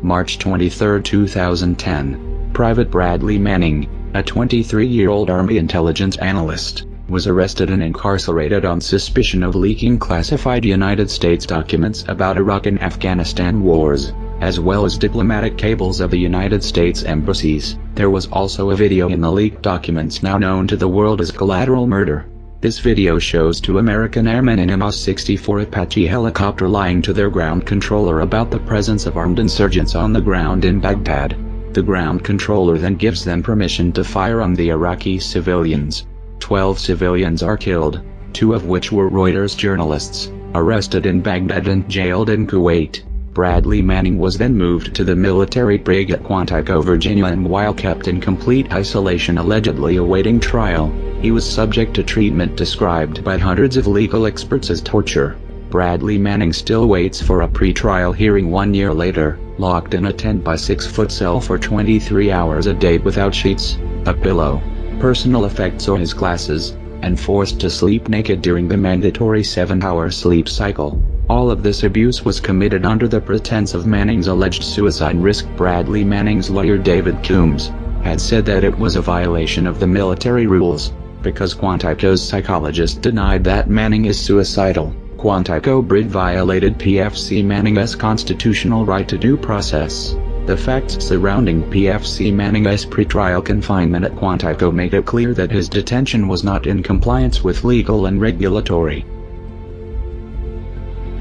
March 23, 2010. Private Bradley Manning, a 23-year-old Army intelligence analyst, was arrested and incarcerated on suspicion of leaking classified United States documents about Iraq and Afghanistan wars, as well as diplomatic cables of the United States embassies. There was also a video in the leaked documents now known to the world as Collateral Murder. This video shows two American airmen in an AH-64 Apache helicopter lying to their ground controller about the presence of armed insurgents on the ground in Baghdad. The ground controller then gives them permission to fire on the Iraqi civilians. 12 civilians are killed, 2 of which were Reuters journalists, arrested in Baghdad and jailed in Kuwait. Bradley Manning was then moved to the military brig at Quantico, Virginia, and while kept in complete isolation allegedly awaiting trial, he was subject to treatment described by hundreds of legal experts as torture. Bradley Manning still waits for a pre-trial hearing 1 year later, locked in a 10-by-6-foot cell for 23 hours a day without sheets, a pillow, personal effects or his glasses, and forced to sleep naked during the mandatory 7-hour sleep cycle. All of this abuse was committed under the pretense of Manning's alleged suicide risk. Bradley Manning's lawyer David Coombs had said that it was a violation of the military rules, because Quantico's psychologist denied that Manning is suicidal. Quantico brig violated PFC Manning's constitutional right to due process. The facts surrounding PFC Manning's pretrial confinement at Quantico made it clear that his detention was not in compliance with legal and regulatory.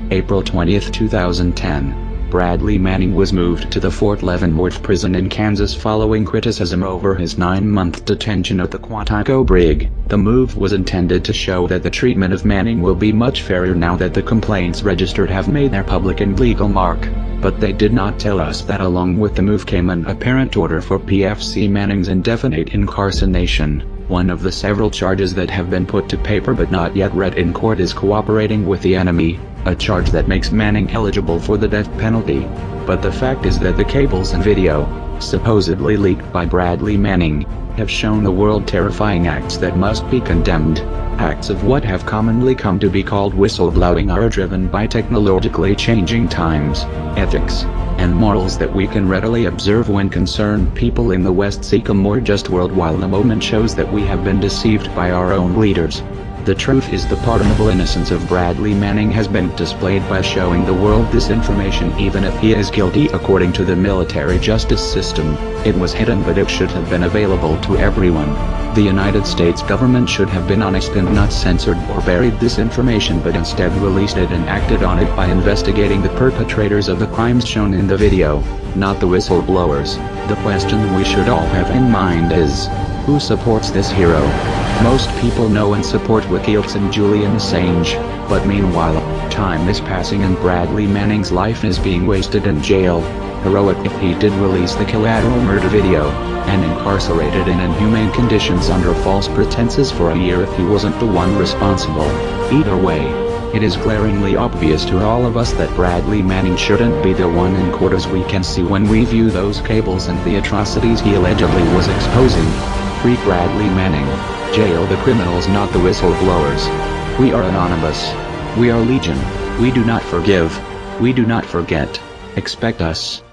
April 20, 2010. Bradley Manning was moved to the Fort Leavenworth prison in Kansas following criticism over his 9-month detention at the Quantico brig. The move was intended to show that the treatment of Manning will be much fairer now that the complaints registered have made their public and legal mark. But they did not tell us that along with the move came an apparent order for PFC Manning's indefinite incarceration. One of the several charges that have been put to paper but not yet read in court is cooperating with the enemy, a charge that makes Manning eligible for the death penalty. But the fact is that the cables and video, supposedly leaked by Bradley Manning, have shown the world terrifying acts that must be condemned. Acts of what have commonly come to be called whistleblowing are driven by technologically changing times, ethics, and morals that we can readily observe when concerned people in the West seek a more just world, while the moment shows that we have been deceived by our own leaders. The truth is the pardonable innocence of Bradley Manning has been displayed by showing the world this information. Even if he is guilty according to the military justice system, it was hidden, but it should have been available to everyone. The United States government should have been honest and not censored or buried this information, but instead released it and acted on it by investigating the perpetrators of the crimes shown in the video, not the whistleblowers. The question we should all have in mind is, who supports this hero? Most people know and support WikiLeaks and Julian Assange, but meanwhile, time is passing and Bradley Manning's life is being wasted in jail. Heroic if he did release the Collateral Murder video, and incarcerated in inhumane conditions under false pretenses for a year if he wasn't the one responsible. Either way, it is glaringly obvious to all of us that Bradley Manning shouldn't be the one in court, as we can see when we view those cables and the atrocities he allegedly was exposing. Free Bradley Manning. Jail the criminals, not the whistleblowers. We are anonymous. We are legion. We do not forgive. We do not forget. Expect us.